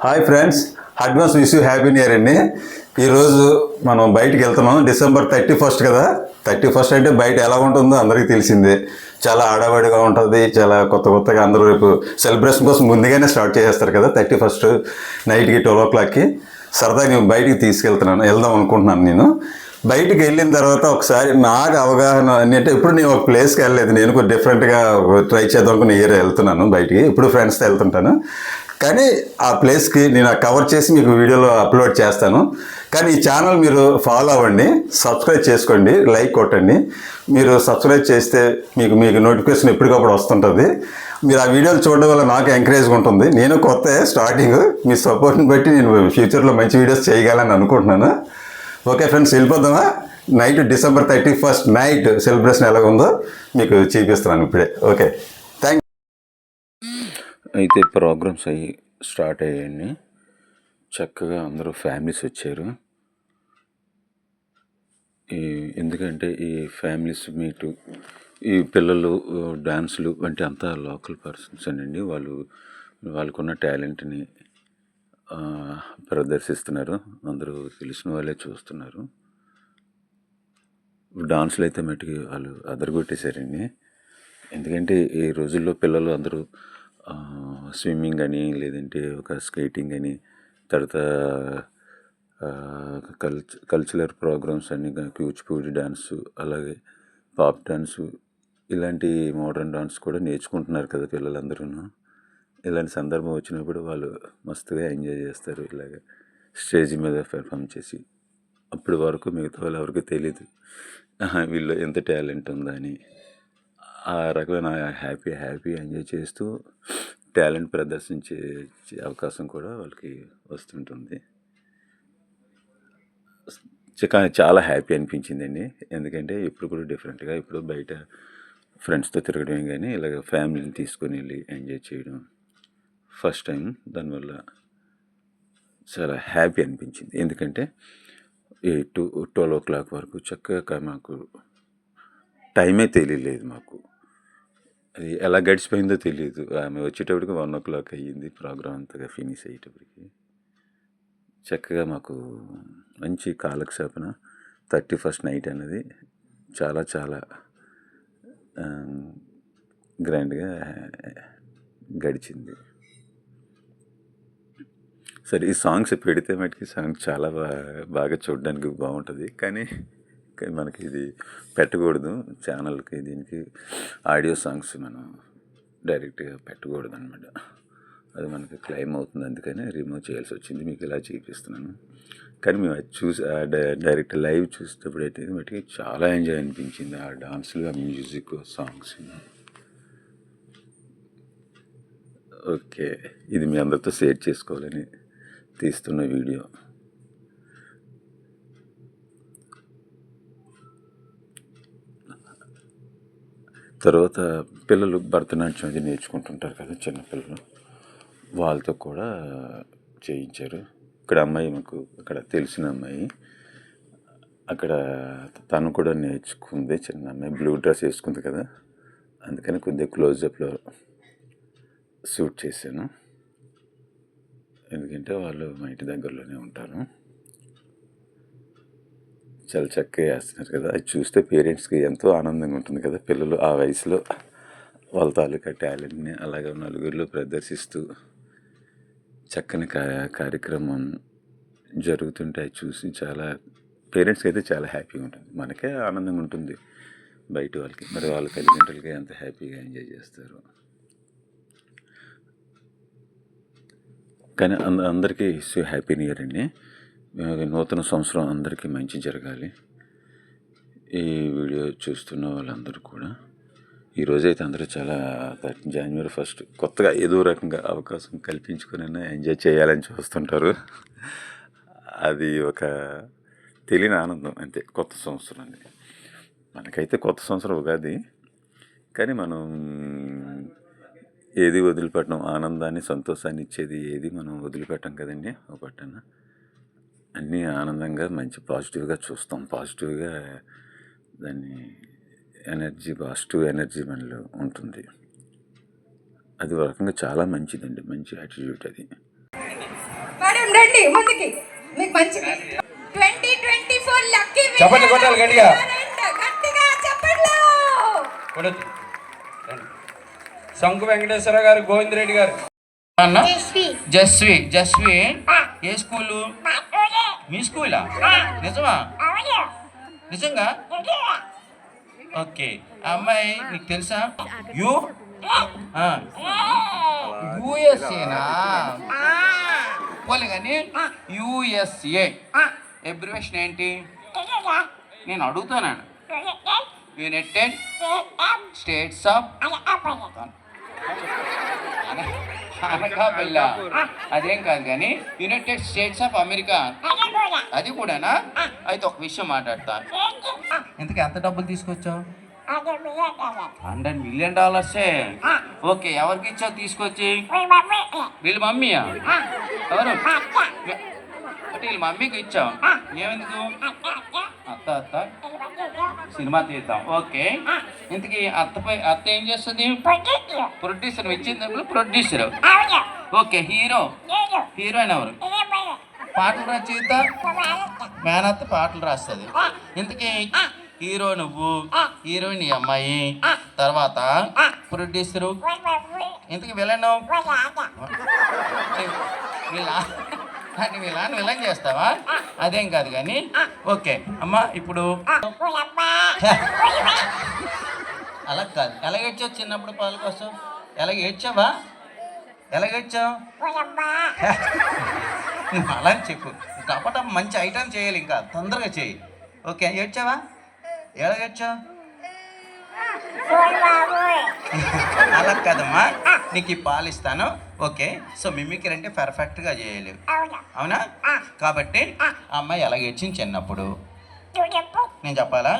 Hi friends, advance wish you happy new year అండి. ఈరోజు మనం బయటికి వెళ్తున్నాం. December 31st కదా. 31st అంటే బయట ఎలా ఉంటుందో అందరికీ తెలిసిందే. చాలా ఆడవాడిగా ఉంటుంది, చాలా కొత్తగా అందరూ రేపు సెలబ్రేషన్ కోసం ముందుగానే స్టార్ట్ చేసేస్తారు కదా. 31st నైట్కి 12 o'clockకి సరదాగా నేను బయటికి వెళ్దాం అనుకుంటున్నాను. నేను బయటికి వెళ్ళిన తర్వాత ఒకసారి నాకు అవగాహన అంటే ఇప్పుడు నేను ఒక ప్లేస్కి వెళ్ళలేదు. నేను కొంచెం డిఫరెంట్గా ట్రై చేద్దాం అనుకుని ఇయర్ వెళ్తున్నాను బయటికి. ఇప్పుడు ఫ్రెండ్స్తో వెళ్తుంటాను. కానీ ఆ ప్లేస్కి నేను కవర్ చేసి మీకు వీడియోలో అప్లోడ్ చేస్తాను. కానీ ఈ ఛానల్ మీరు ఫాలో అవ్వండి, సబ్స్క్రైబ్ చేసుకోండి, లైక్ కొట్టండి. మీరు సబ్స్క్రైబ్ చేస్తే మీకు నోటిఫికేషన్ ఎప్పటికప్పుడు వస్తుంటుంది. మీరు ఆ వీడియోలు చూడడం వల్ల నాకు ఎంకరేజ్గా ఉంటుంది. నేను కొత్త స్టార్టింగ్, మీ సపోర్ట్ని బట్టి నేను ఫ్యూచర్లో మంచి వీడియోస్ చేయగలని అనుకుంటున్నాను. ఓకే ఫ్రెండ్స్, వెళ్ళిపోదామా? Night December 31st night celebration ఎలా ఉందో మీకు చూపిస్తున్నాను ఇప్పుడే. Okay, thank. అయితే ప్రోగ్రామ్స్ అయ్యి స్టార్ట్ అయ్యాయండి. చక్కగా అందరూ ఫ్యామిలీస్ వచ్చారు. ఎందుకంటే ఈ ఫ్యామిలీస్ మీటు, ఈ పిల్లలు డాన్సులు అంటే అంతా లోకల్ పర్సన్స్ అండి. వాళ్ళకున్న టాలెంట్ని ప్రదర్శిస్తున్నారు. అందరూ తెలిసిన వాళ్ళే చూస్తున్నారు. డాన్సులు అయితే మట్టుకి వాళ్ళు అదరగొట్టేశారండి. ఎందుకంటే ఈ రోజుల్లో పిల్లలు అందరూ స్విమ్మింగ్ అని, లేదంటే ఒక స్కేటింగ్ అని, తర్వాత కల్చరల్ ప్రోగ్రామ్స్ అని, కూచిపూడి డాన్సు, అలాగే పాప్ డాన్సు, ఇలాంటి మోడర్న్ డాన్స్ కూడా నేర్చుకుంటున్నారు కదా పిల్లలందరూ. ఇలాంటి సందర్భం వచ్చినప్పుడు వాళ్ళు మస్తుగా ఎంజాయ్ చేస్తారు. ఇలాగ స్టేజ్ మీద పెర్ఫామ్ చేసి. అప్పటి వరకు మిగతా వాళ్ళు ఎవరికి తెలీదు వీళ్ళు ఎంత టాలెంట్ ఉందా అని. ఆ రకమైన హ్యాపీ ఎంజాయ్ చేస్తూ టాలెంట్ ప్రదర్శించే అవకాశం కూడా వాళ్ళకి వస్తుంటుంది. కానీ చాలా హ్యాపీ అనిపించిందండి. ఎందుకంటే ఇప్పుడు కూడా డిఫరెంట్గా, ఇప్పుడు బయట ఫ్రెండ్స్తో తిరగడం కానీ ఇలాగ ఫ్యామిలీని తీసుకొని వెళ్ళి ఎంజాయ్ చేయడం ఫస్ట్ టైం. దానివల్ల చాలా హ్యాపీ అనిపించింది. ఎందుకంటే 12 o'clock వరకు చక్కగా మాకు టైమే తెలియలేదు. మాకు అది ఎలా గడిచిపోయిందో తెలియదు. ఆమె వచ్చేటప్పటికి 1 o'clock అయ్యింది. ప్రోగ్రామ్ అంతగా ఫినిష్ అయ్యేటప్పటికి చక్కగా మాకు మంచి కాలక్షేపణ 31st నైట్ అనేది చాలా చాలా గ్రాండ్గా గడిచింది. సరే, ఈ సాంగ్స్ పెడితే మటుకి సాంగ్స్ చాలా బాగా చూడడానికి బాగుంటుంది. కానీ మనకి ఇది పెట్టకూడదు ఛానల్కి. దీనికి ఆడియో సాంగ్స్ మనం డైరెక్ట్గా పెట్టకూడదు అనమాట. అది మనకి క్లెయిమ్ అవుతుంది. అందుకని రిమూవ్ చేయాల్సి వచ్చింది. మీకు ఇలా చూపిస్తున్నాను. కానీ మేము అది చూసి డైరెక్ట్ లైవ్ చూసేటప్పుడు అయితే మటుకి చాలా ఎంజాయ్ అనిపించింది. ఆ డాన్సులు, ఆ మ్యూజిక్, సాంగ్స్. ఓకే, ఇది మీ అందరితో షేర్ చేసుకోవాలని తీస్తున్న వీడియో. తర్వాత పిల్లలు భరతనాట్యం అది నేర్చుకుంటుంటారు కదా, చిన్నపిల్లలు. వాళ్ళతో కూడా చేయించారు. ఇక్కడ అమ్మాయి, మాకు అక్కడ తెలిసిన అమ్మాయి, అక్కడ తను కూడా నేర్చుకుంది. చిన్న అమ్మాయి బ్లూ డ్రెస్ వేసుకుంది కదా, అందుకని కొద్దిగా క్లోజప్లో షూట్ చేశాను. ఎందుకంటే వాళ్ళు మా ఇంటి దగ్గరలోనే ఉంటారు. చాలా చక్కగా వేస్తున్నారు కదా. అది చూస్తే పేరెంట్స్కి ఎంతో ఆనందంగా ఉంటుంది కదా. పిల్లలు ఆ వయసులో వాళ్ళ తాలూకా టాలెంట్ని అలాగే నలుగురిలో ప్రదర్శిస్తూ చక్కని కార్యక్రమం జరుగుతుంటే అది చూసి చాలా పేరెంట్స్కి అయితే చాలా హ్యాపీగా ఉంటుంది. మనకే ఆనందంగా ఉంటుంది, బయట వాళ్ళకి. మరి వాళ్ళ తల్లిదండ్రులకి ఎంత హ్యాపీగా ఎంజాయ్ చేస్తారు. కానీ అందరికీ హ్యాపీ న్యూ ఇయర్ అండి. నూతన సంవత్సరం అందరికీ మంచి జరగాలి. ఈ వీడియో చూస్తున్న వాళ్ళందరూ కూడా ఈరోజైతే అందరూ చాలా January 1st కొత్తగా ఏదో రకంగా అవకాశం కల్పించుకొని ఎంజాయ్ చేయాలని చూస్తుంటారు. అది ఒక తెలియని ఆనందం అంతే. కొత్త సంవత్సరం అండి. మనకైతే కొత్త సంవత్సరం ఉగాది. కానీ మనం ఏది వదిలిపెట్టడం, ఆనందాన్ని, సంతోషాన్ని ఇచ్చేది ఏది మనం వదిలిపెట్టం కదండి. ఒక పట్టణ అన్నీ ఆనందంగా మంచి పాజిటివ్గా చూస్తాం. పాజిటివ్గా దాన్ని పాజిటివ్ ఎనర్జీ మనలో ఉంటుంది. అది ఒక రకంగా చాలా మంచిదండి, మంచి యాటిట్యూడ్ అది. మేడం రండి ముందుకి, మీకు మంచిది. 2024 లక్కీ చప్పట్లు కొట్టాలి గట్టిగా. గట్టిగా చప్పట్లు. కొడొద్దు. రండి. శంకు వెంకటేశ్వర గారు, గోవిందరెడ్డి గారు. అన్న జస్వి. జస్వి ఏ స్కూలు? మీ స్కూలా? నిజమా? నిజంగా? ఓకే. అమ్మాయి నీకు తెలుసా? యుఎస్ఏనా? పోలే కానీ యుఎస్ఏ ఎబ్రివేషన్ ఏంటి? నేను అడుగుతున్నాను. యునైటెడ్ స్టేట్స్ ఆఫ్ అనగా పిల్ల అదేం కాదు కానీ యునైటెడ్ స్టేట్స్ ఆఫ్ అమెరికా అది కూడానా? అయితే ఒక విషయం మాట్లాడతాను. ఇంతకీ ఎంత డబ్బులు తీసుకొచ్చావు? $100 million. ఓకే. ఎవరికి ఇచ్చావు తీసుకొచ్చి? వీళ్ళ మమ్మీయా? ఎవరు? అంటే వీళ్ళ మమ్మీకి ఇచ్చావు. ఏమెందుకు? అత్త అత్త సినిమా తీద్దాం. ఓకే. ఇంతకీ అత్త ఏం చేస్తుంది? ప్రొడ్యూసర్. ఇచ్చింది ప్రొడ్యూసర్. ఓకే. హీరోయిన్ ఎవరు? పాటలు రచయిత. మేనత్త పాటలు రాస్తుంది. ఇంతకీ హీరో నువ్వు, హీరోయిన్ ఈ అమ్మాయి, తర్వాత ప్రొడ్యూసరు. ఇంతకీ విలన్ వీళ్ళని విలన్ చేస్తావా? అదేం కాదు కానీ ఓకే అమ్మా. ఇప్పుడు అలా కాదు. ఎలాగేడ్చావు చిన్నప్పుడు పాల కోసం? ఎలాగేడ్చావా? ఎలాగేడ్చావు? అలా చెప్పు. కాబట్టి మంచి ఐటమ్ చేయాలి, ఇంకా తొందరగా చేయి. ఓకే. ఏడ్చావా? ఎలాగేడ్చావు? అలా కదమ్మా, నీకు ఈ పాలు ఇస్తాను. ఓకే. సో మిమిక్రీ అంటే పర్ఫెక్ట్గా చేయాలి, అవునా? కాబట్టి ఆ అమ్మాయి ఎలా ఏడ్చింది చిన్నప్పుడు నేను చెప్పాలా?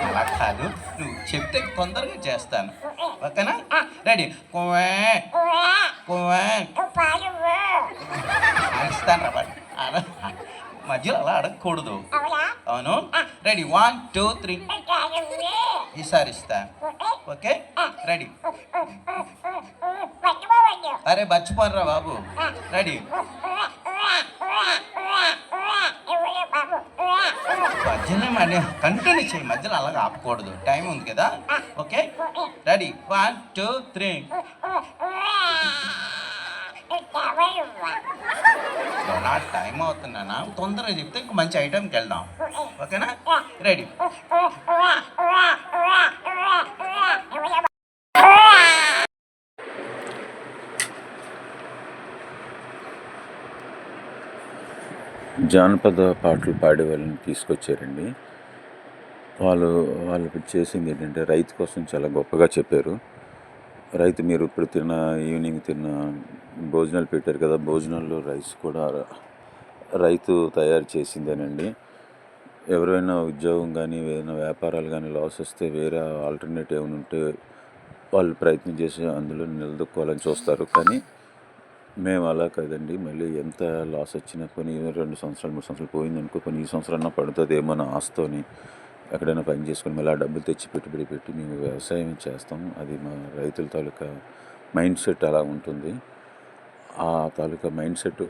అలా కాదు, నువ్వు చెప్తే తొందరగా చేస్తాను. ఓకేనా? రెడీ? ఇస్తాను రా. మధ్యలో అలా అడగకూడదు. అవును. రెడీ? 1 2 3. ఈసారి ఇస్తా. ఓకే. రెడీ? అరే మర్చిపోనరా బాబు. రెడీ? మధ్యలో మళ్ళీ కంటిన్యూ చేయి, మధ్యలో అలాగ ఆపకూడదు. టైం ఉంది కదా. ఓకే. రెడీ? 1 2 3. నా టైం అవుతున్నానా? తొందరగా చెప్తే ఇంక మంచి ఐటమ్కి వెళ్దాం. ఓకేనా? రెడీ? జానపద పాటలు పాడే వాళ్ళని తీసుకొచ్చారండి. వాళ్ళు చేసింది ఏంటంటే రైతు కోసం చాలా గొప్పగా చెప్పారు. రైతు మీరు ఇప్పుడు ఈవినింగ్ తిన్న భోజనాలు పెట్టారు కదా, భోజనాల్లో రైస్ కూడా రైతు తయారు చేసిందేనండి. ఎవరైనా ఉద్యోగం కానీ ఏదైనా వ్యాపారాలు కానీ లాస్ వస్తే వేరే ఆల్టర్నేటివ్ ఏమైనా ఉంటే వాళ్ళు ప్రయత్నం చేసి అందులో నిలదొక్కోవాలని చూస్తారు. కానీ మేము అలా కాదండి. మళ్ళీ ఎంత లాస్ వచ్చినా కొన్ని 2 సంవత్సరాలు 3 సంవత్సరాలు పోయిందనుకో, కొన్ని ఈ సంవత్సరాల్లో పడుతుంది ఏమో నా ఆస్తోని ఎక్కడైనా పని చేసుకొని మళ్ళీ ఆ డబ్బులు తెచ్చి పెట్టుబడి పెట్టి మేము వ్యవసాయం చేస్తాం. అది మా రైతుల తాలూకా మైండ్ సెట్ అలా ఉంటుంది. ఆ తాలూకా మైండ్ సెట్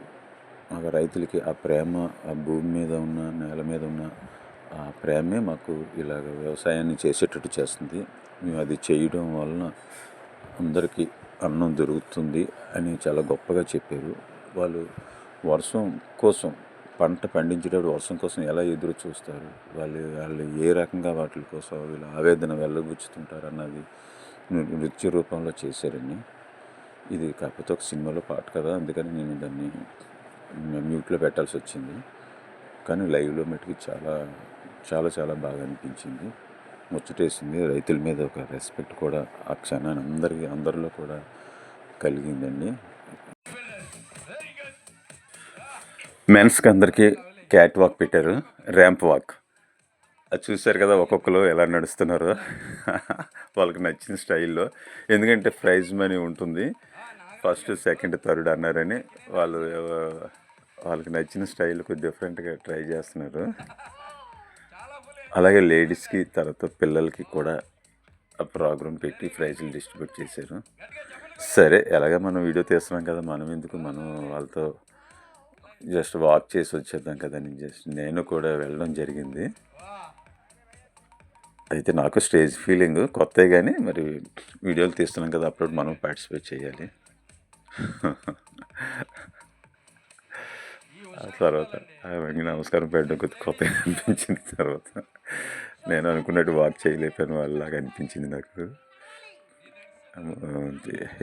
ఆ రైతులకి ఆ ప్రేమ, ఆ భూమి మీద ఉన్న నేల మీద ఉన్న ఆ ప్రేమే మాకు ఇలాగ వ్యవసాయాన్ని చేసేటట్టు చేస్తుంది. మేము అది చేయడం వలన అందరికీ అన్నం దొరుకుతుంది అని చాలా గొప్పగా చెప్పారు. వాళ్ళు వర్షం కోసం పంట పండించేటప్పుడు వర్షం కోసం ఎలా ఎదురు చూస్తారు, వాళ్ళు ఏ రకంగా వాటి కోసం వీళ్ళు ఆవేదన వెళ్ళబుచ్చుతుంటారు అన్నది నృత్య రూపంలో చేశారండి. ఇది కాకపోతే ఒక సినిమాలో పాట కదా, అందుకని నేను దాన్ని మ్యూట్లో పెట్టాల్సి వచ్చింది. కానీ లైవ్లో మటుకు చాలా చాలా చాలా బాగా అనిపించింది, ముచ్చటేసింది. రైతుల మీద ఒక రెస్పెక్ట్ కూడా ఆ క్షణాన్ని అందరిలో కూడా కలిగిందండి. మెన్స్కి అందరికీ క్యాట్ వాక్ పెట్టారు, ర్యాంప్ వాక్. అది చూశారు కదా ఒక్కొక్కరు ఎలా నడుస్తున్నారో వాళ్ళకి నచ్చిన స్టైల్లో. ఎందుకంటే ప్రైజ్ మనీ ఉంటుంది, ఫస్ట్ సెకండ్ థర్డ్ అన్నారని వాళ్ళకి నచ్చిన స్టైల్ కొద్ది డిఫరెంట్గా ట్రై చేస్తున్నారు. అలాగే లేడీస్కి తర్వాత పిల్లలకి కూడా ఆ ప్రోగ్రామ్ పెట్టి ప్రైజులు డిస్ట్రిబ్యూట్ చేశారు. సరే ఎలాగ మనం వీడియో తీస్తున్నాం కదా, మనం ఎందుకు, మనం వాళ్ళతో జస్ట్ వాక్ చేసి వచ్చేద్దాం కదా అని జస్ట్ నేను కూడా వెళ్ళడం జరిగింది. అయితే నాకు స్టేజ్ ఫీలింగ్ కొత్త, కానీ మరి వీడియోలు తీస్తున్నాం కదా, అప్పుడు మనం పార్టిసిపేట్ చేయాలి. ఆ తర్వాత ఆమెకి నమస్కారం పెట్టడం కొత్తగా అనిపించింది. తర్వాత నేను అనుకున్నట్టు వాక్ చేయలేకపోయిన వాళ్ళలాగా అనిపించింది నాకు.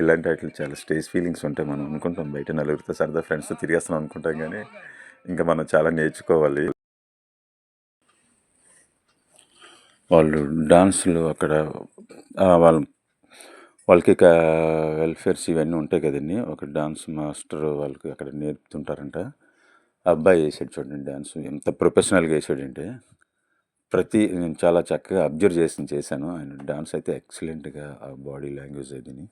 ఇలాంటి వాటిలో చాలా స్టేజ్ ఫీలింగ్స్ ఉంటాయి. మనం అనుకుంటాం బయట నలుగురితో సరదా ఫ్రెండ్స్తో తిరిగేస్తున్నాం అనుకుంటాం, కానీ ఇంకా మనం చాలా నేర్చుకోవాలి. వాళ్ళు డాన్సులు అక్కడ వాళ్ళకి వెల్ఫేర్స్ ఇవన్నీ ఉంటాయి కదండి. ఒక డాన్స్ మాస్టర్ వాళ్ళకి అక్కడ నేర్పుతుంటారంట. అబ్బాయి వేసాడు చూడండి డాన్స్, ఎంత ప్రొఫెషనల్గా వేసాడంటే నేను చాలా చక్కగా అబ్జర్వ్ చేశాను. ఆయన డాన్స్ అయితే ఎక్సలెంట్గా, ఆ బాడీ లాంగ్వేజ్ అదిని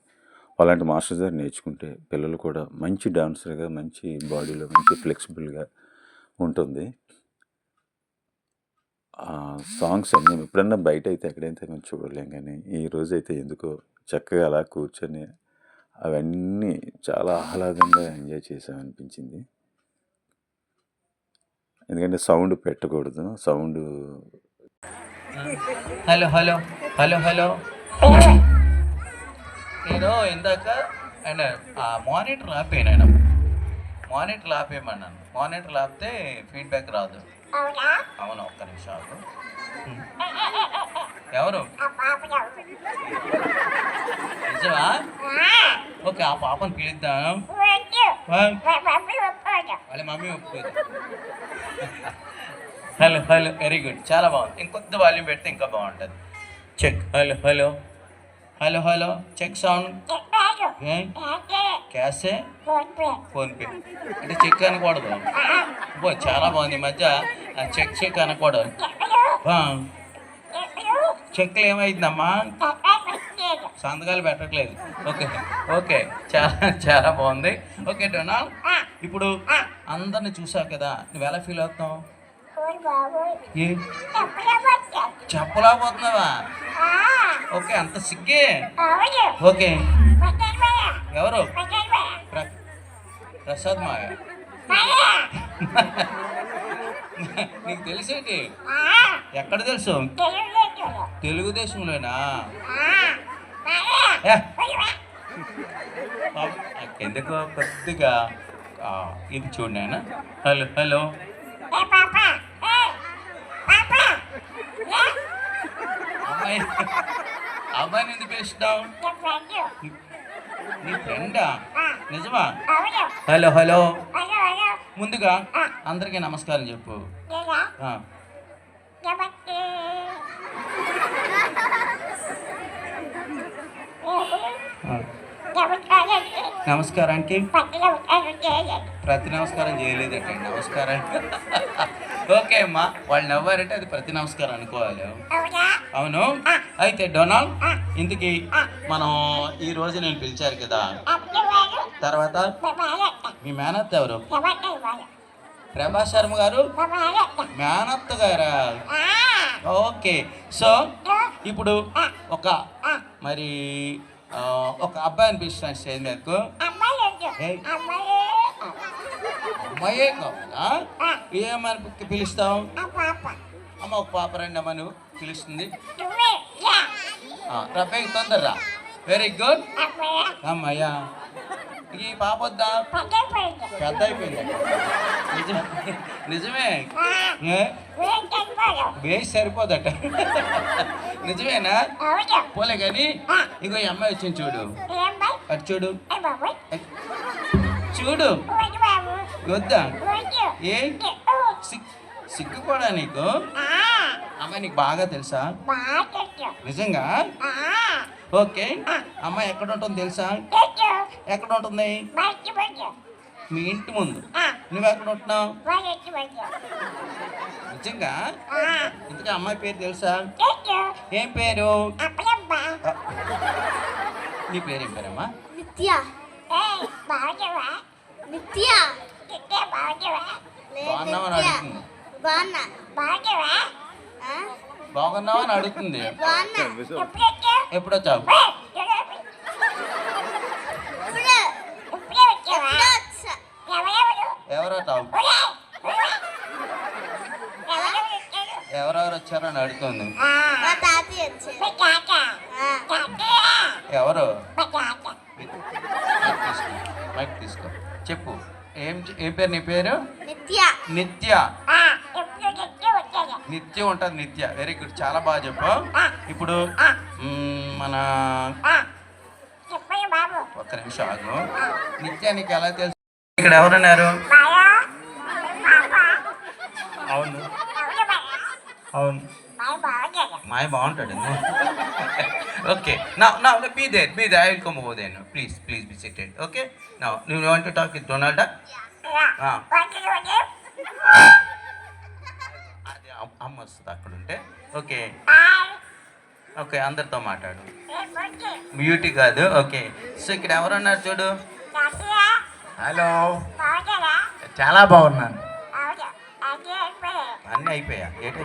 అలాంటి మాస్టర్స్ దగ్గర నేర్చుకుంటే పిల్లలు కూడా మంచి డాన్సర్గా, మంచి బాడీలో మంచి ఫ్లెక్సిబుల్గా ఉంటుంది. సాంగ్స్ అన్నీ ఎప్పుడన్నా బయట అయితే ఎక్కడైతే మనం చూడలేం, కానీ ఈరోజు అయితే ఎందుకో చక్కగా అలా కూర్చొని అవన్నీ చాలా ఆహ్లాదంగా ఎంజాయ్ చేసామనిపించింది. ఎందుకంటే సౌండ్ పెట్టకూడదు. Sound hello hello hello hello నేను ఇందాక ఆయన మానిటర్ ఆపేనాయన, మానిటర్ ఆపేయమన్నాను. మానిటర్ ఆపితే ఫీడ్బ్యాక్ రాదు. అవును, ఒక్క నిమిషాలు. ఎవరు? నిజమా? ఓకే, ఆ పాపను పిలుద్దాం. వాళ్ళ మమ్మీ ఒప్పుకోదు. హలో హలో, వెరీ గుడ్, చాలా బాగుంది. ఇంకొద్ది వాల్యూమ్ పెడితే ఇంకా బాగుంటుంది. Check. Hello hello hello hello, check sound. క్యాషే? ఫోన్పే అంటే చెక్ అనకూడదు. చాలా బాగుంది. ఈ మధ్య చెక్ అనకూడదు. చెక్లు ఏమైందమ్మా? సంతకాలు పెట్టట్లేదు. ఓకే ఓకే, చాలా చాలా బాగుంది. ఓకే డొనాల్డ్, ఇప్పుడు అందరిని చూసావు కదా, నువ్వు ఎలా ఫీల్ అవుతావు? చెప్పలేకపోతున్నావా? ఓకే, అంత సిగ్గే. ఓకే, ఎవరు? ప్రసాద్ మాయ. నీకు తెలిసేంటి? ఎక్కడ తెలుసు? తెలుగుదేశంలోనా? ఎందుకు కొద్దిగా ఇది చూడండి ఆయన. హలో హలో, అమ్మాయి అబ్బాయిని ఎందుకు పిలుస్తావు? నీ ఫ్రెండా? నిజమా? హలో హలో, ముందుగా అందరికీ నమస్కారం చెప్పు. నమస్కారానికి ప్రతి నమస్కారం చేయలేదంటే నమస్కారం. ఓకే అమ్మా, వాళ్ళు నవ్వారంటే అది ప్రతి నమస్కారం అనుకోవాలి. అవును. అయితే డొనాల్డ్, ఇందుకి మనం ఈ రోజు నేను పిలిచారు కదా, తర్వాత మీ మేనత్త ఎవరు? ప్రభాస్ శర్మ గారు మేనత్త గారా? ఓకే, సో ఇప్పుడు ఒక అబ్బాయిని పిలుస్తాను స్టేజ్ మీదకు. అమ్మాయే కావాలా? ఏమని పిలుస్తావు? అమ్మ ఒక పాప రండి అమ్మ, నువ్వు పిలుస్తుంది. రఫేక్ తొందరరా. వెరీ గుడ్ అమ్మయ్యా. ఈ పాప వద్దా? పెద్ద అయిపోయింది. నిజమే, వేసి సరిపోదట. నిజమేనా? పోలే కానీ ఇగో ఈ అమ్మాయి వచ్చింది చూడు, అటు చూడు చూడు. వద్దా? ఏ సిగ్గుపడా నీకు? అమ్మాయి నీకు బాగా తెలుసా? నిజంగా? ఓకే, అమ్మాయి ఎక్కడ ఉంటుంది తెలుసా? ఎక్కడ ఉంటుంది? మీ ఇంటి ముందు. నువ్వు ఎక్కడ ఉంటున్నావు? నిజంగా? ఇంతకీ అమ్మాయి పేరు తెలుసా? ఏం పేరు? నీ పేరు ఏం పేరమ్మా? బాగున్నావని అడుగుతుంది. బాగున్నావా అని అడుగుతుంది. ఎప్పుడు వచ్చావు? ఎవరో ఎవరెవరు వచ్చారని అడుగుతుంది. ఎవరు? మైక్ తీసుకో చెప్పు. ఏం పేరు నీ పేరు? నిత్య. నిత్య ఉంటుంది. నిత్య వెరీ గుడ్, చాలా బాగా చెప్పు. ఇప్పుడు మన ఒక్క నిమిషం ఆగు. నిత్య నీకు ఎలా తెలుసు? ఇక్కడ ఎవరున్నారు? అవును అవును మాయ బాగుంటాడు. ఓకే నా be there I will come over there. Please be seated. Okay now you want to talk with Donald? అదే అమ్మ వస్తుంది అక్కడ ఉంటే. ఓకే ఓకే అందరితో మాట్లాడు. బ్యూటీ కాదు. ఓకే సో ఇక్కడ ఎవరున్నారు చూడు. హలో చాలా బాగున్నాను. అన్నీ అయిపోయా ఏంటి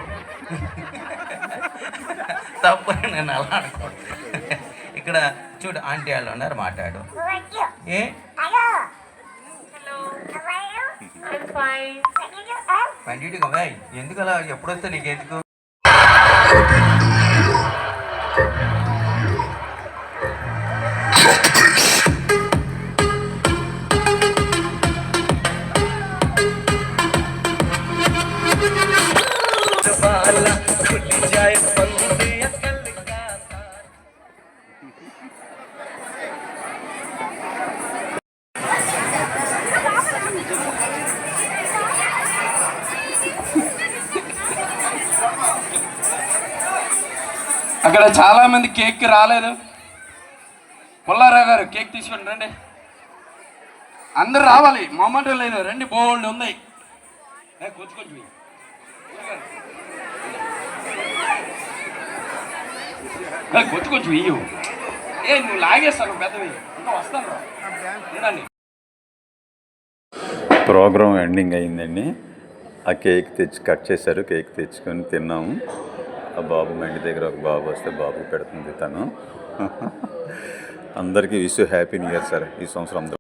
తప్పు నేను అలా అనుకో. ఇక్కడ చూడు ఆంటీ వాళ్ళు ఉన్నారు మాట్లాడు. ఏ పండిట్గా ఎందుకు అలా ఎప్పుడొస్తే నీకు ఎందుకు? అక్కడ చాలా మంది కేక్ రాలేదు. పుల్లారావు గారు కేక్ తీసుకొని రండి. అందరు రావాలి, మొమెంటం లేదు. రండి, బోల్డ్ ఉన్నాయి. కొంచెం ఇయ్యు. నువ్వు లాగేస్తాను పెద్దవి. ఇంకా వస్తాను రండి. ప్రోగ్రామ్ ఎండింగ్ అయిందండి. ఆ కేక్ కట్ చేశారు. కేక్ తెచ్చుకొని తిన్నాము. ఆ బాబు మా ఇంటి దగ్గర ఒక బాబు వస్తే బాబు పెడుతుంది తను. అందరికీ wish happy new year sir. ఈ సంవత్సరం